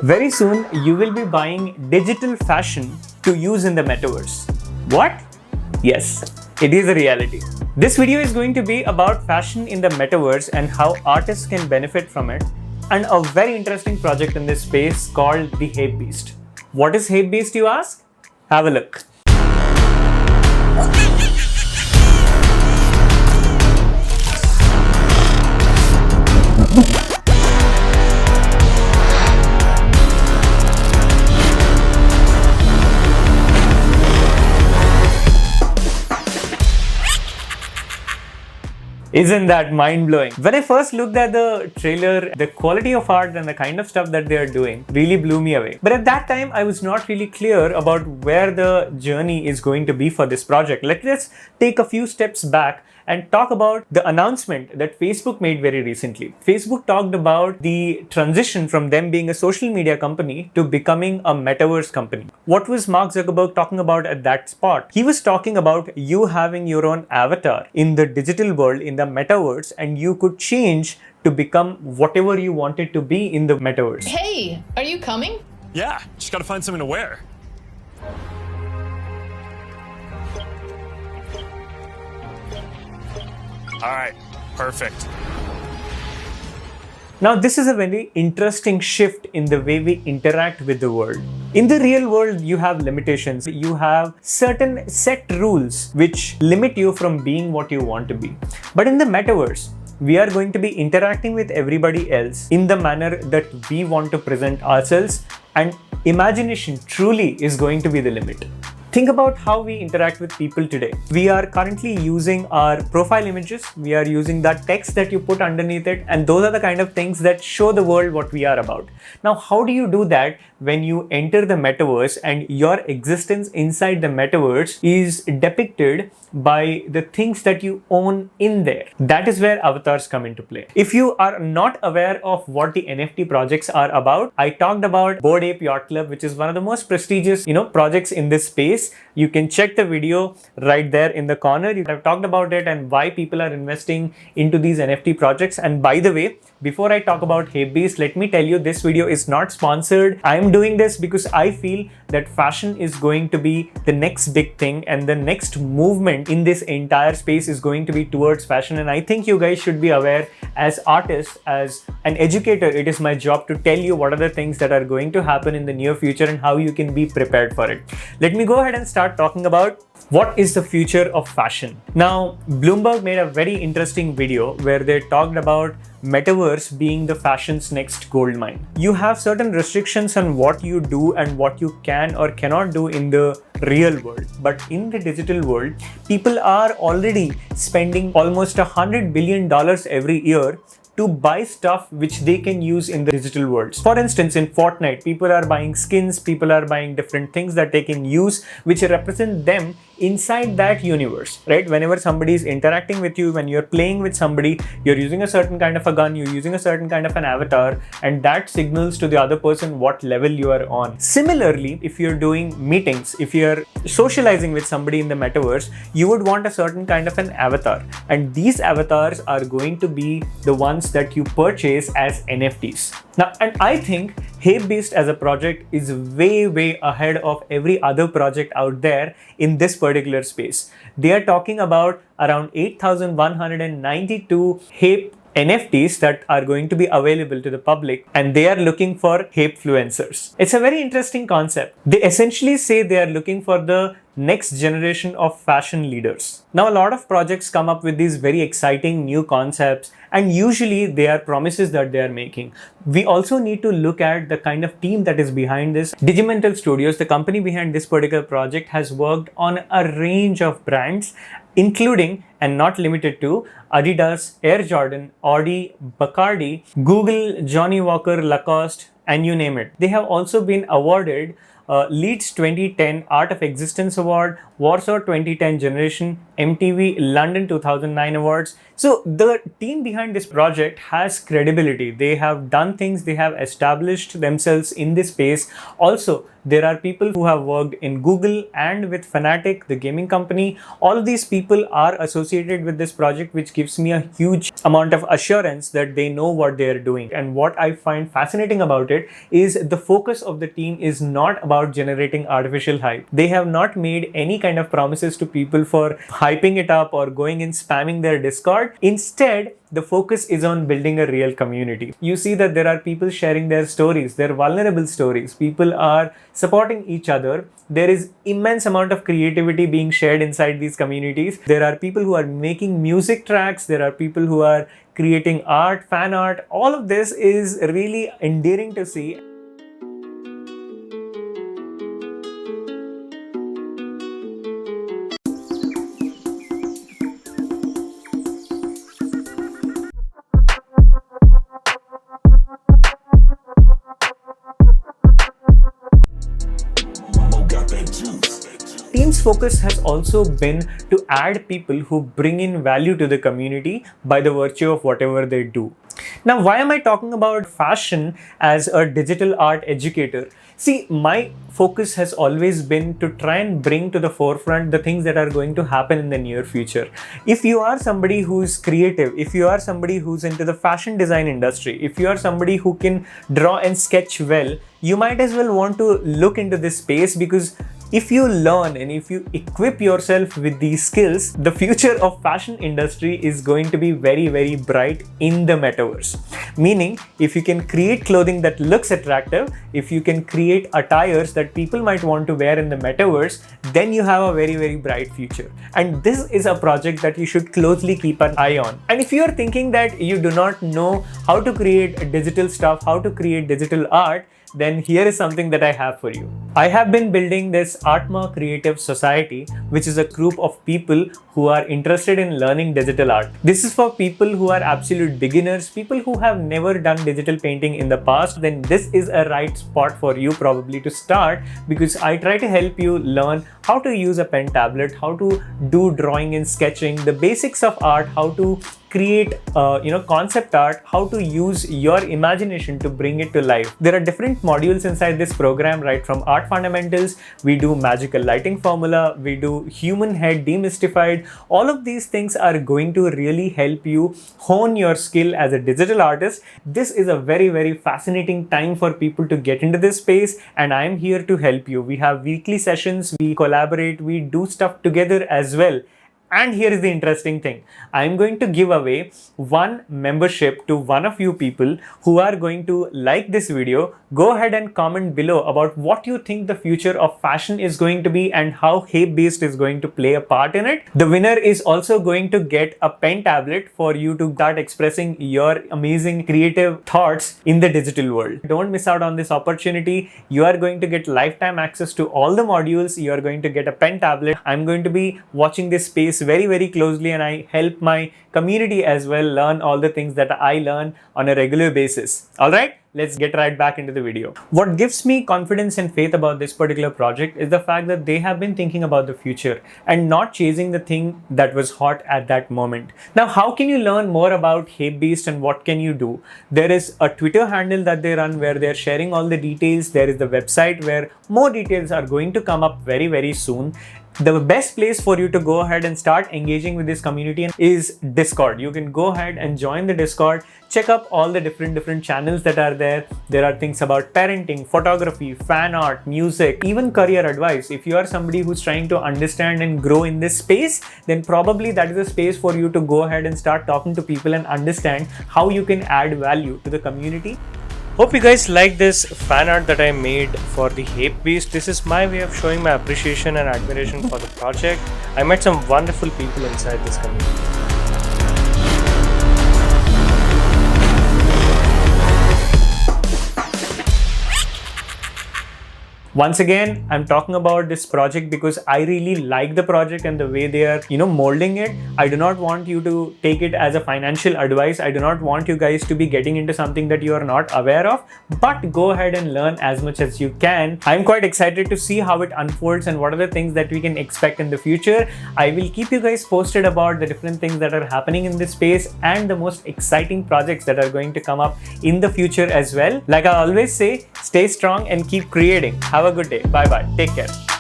Very soon, you will be buying digital fashion to use in the metaverse. What? Yes, it is a reality. This video is going to be about fashion in the metaverse and how artists can benefit from it, and a very interesting project in this space called the Hapebeast. What is Hapebeast, you ask? Have a look. Isn't that mind-blowing? When I first looked at the trailer, the quality of art and the kind of stuff that they are doing really blew me away. But at that time, I was not really clear about where the journey is going to be for this project. Let's take a few steps back and talk about the announcement that Facebook made very recently. Facebook talked about the transition from them being a social media company to becoming a metaverse company. What was Mark Zuckerberg talking about at that spot? He was talking about you having your own avatar in the digital world, in the metaverse, and you could change to become whatever you wanted to be in the metaverse. Hey, are you coming? Yeah, just gotta find something to wear. All right, perfect. Now, this is a very interesting shift in the way we interact with the world. In the real world, you have limitations. You have certain set rules which limit you from being what you want to be. But in the metaverse, we are going to be interacting with everybody else in the manner that we want to present ourselves, and imagination truly is going to be the limit. Think about how we interact with people today. We are currently using our profile images. We are using that text that you put underneath it, and those are the kind of things that show the world what we are about. Now, how do you do that when you enter the metaverse and your existence inside the metaverse is depicted by the things that you own in there? That is where avatars come into play. If you are not aware of what the NFT projects are about, I talked about Bored Ape Yacht Club, which is one of the most prestigious, projects in this space. You can check the video right there in the corner. I've talked about it and why people are investing into these NFT projects. And by the way, before I talk about Hapebeast, let me tell you, this video is not sponsored. I'm doing this because I feel that fashion is going to be the next big thing, and the next movement in this entire space is going to be towards fashion. And I think you guys should be aware, as artists, as an educator, it is my job to tell you what are the things that are going to happen in the near future and how you can be prepared for it. Let me go ahead and start talking about what is the future of fashion. Now, Bloomberg made a very interesting video where they talked about Metaverse being the fashion's next goldmine. You have certain restrictions on what you do and what you can or cannot do in the real world. But in the digital world, people are already spending almost $100 billion every year to buy stuff which they can use in the digital world. For instance, in Fortnite, people are buying skins, people are buying different things that they can use which represent them inside that universe, right? Whenever somebody is interacting with you, when you're playing with somebody, you're using a certain kind of a gun, you're using a certain kind of an avatar, and that signals to the other person what level you are on. Similarly, if you're doing meetings, if you're socializing with somebody in the metaverse, you would want a certain kind of an avatar. And these avatars are going to be the ones that you purchase as NFTs. Now, and I think Hapebeast as a project is way ahead of every other project out there in this particular space. They are talking about around 8,192 Hape NFTs that are going to be available to the public, and they are looking for Hapefluencers. It's a very interesting concept. They essentially say they are looking for the next generation of fashion leaders. Now, a lot of projects come up with these very exciting new concepts, and usually they are promises that they are making. We also need to look at the kind of team that is behind this. Digimental Studios, the company behind this particular project, has worked on a range of brands, including and not limited to Adidas, Air Jordan, Audi, Bacardi, Google, Johnny Walker, Lacoste, and you name it. They have also been awarded Leeds 2010 Art of Existence Award, Warsaw 2010 Generation, MTV London 2009 Awards. So the team behind this project has credibility. They have done things, they have established themselves in this space. Also, there are people who have worked in Google and with Fnatic, the gaming company. All of these people are associated associated with this project, which gives me a huge amount of assurance that they know what they are doing. And what I find fascinating about it is the focus of the team is not about generating artificial hype. They have not made any kind of promises to people for hyping it up or going and spamming their Discord. Instead, the focus is on building a real community. You see that there are people sharing their stories, their vulnerable stories. People are supporting each other. There is immense amount of creativity being shared inside these communities. There are people who are making music tracks. There are people who are creating art, fan art. All of this is really endearing to see. Team's focus has also been to add people who bring in value to the community by the virtue of whatever they do. Now, why am I talking about fashion as a digital art educator? See, my focus has always been to try and bring to the forefront the things that are going to happen in the near future. If you are somebody who's creative, if you are somebody who's into the fashion design industry, if you are somebody who can draw and sketch well, you might as well want to look into this space, because if you learn and if you equip yourself with these skills, the future of fashion industry is going to be very, very bright in the metaverse. Meaning, if you can create clothing that looks attractive, if you can create attires that people might want to wear in the metaverse, then you have a very, very bright future. And this is a project that you should closely keep an eye on. And if you are thinking that you do not know how to create digital stuff, how to create digital art, then here is something that I have for you. I have been building this Artma Creative Society, which is a group of people who are interested in learning digital art. This is for people who are absolute beginners, people who have never done digital painting in the past. Then this is a right spot for you probably to start, because I try to help you learn how to use a pen tablet, how to do drawing and sketching, the basics of art, how to create concept art, how to use your imagination to bring it to life. There are different modules inside this program, right from art fundamentals, we do magical lighting formula, we do human head demystified. All of these things are going to really help you hone your skill as a digital artist. This is a very, very fascinating time for people to get into this space, and I'm here to help you. We have weekly sessions, we collaborate, we do stuff together as well. And here is the interesting thing. I'm going to give away one membership to one of you people who are going to like this video. Go ahead and comment below about what you think the future of fashion is going to be and how Hapebeast is going to play a part in it. The winner is also going to get a pen tablet for you to start expressing your amazing creative thoughts in the digital world. Don't miss out on this opportunity. You are going to get lifetime access to all the modules. You are going to get a pen tablet. I'm going to be watching this space very, very closely, and I help my community as well learn all the things that I learn on a regular basis. All right, let's get right back into the video. What gives me confidence and faith about this particular project is the fact that they have been thinking about the future and not chasing the thing that was hot at that moment. Now, how can you learn more about Hapebeast and what can you do? There is a Twitter handle that they run where they're sharing all the details. There is the website where more details are going to come up very, very soon. The best place for you to go ahead and start engaging with this community is Discord. You can go ahead and join the Discord, check up all the different channels that are there. There are things about parenting, photography, fan art, music, even career advice. If you are somebody who's trying to understand and grow in this space, then probably that is a space for you to go ahead and start talking to people and understand how you can add value to the community. Hope you guys like this fan art that I made for the Hapebeast. This is my way of showing my appreciation and admiration for the project. I met some wonderful people inside this community. Once again, I'm talking about this project because I really like the project and the way they are, molding it. I do not want you to take it as a financial advice. I do not want you guys to be getting into something that you are not aware of, but go ahead and learn as much as you can. I'm quite excited to see how it unfolds and what are the things that we can expect in the future. I will keep you guys posted about the different things that are happening in this space and the most exciting projects that are going to come up in the future as well. Like I always say, stay strong and keep creating. Have a good day. Bye bye. Take care.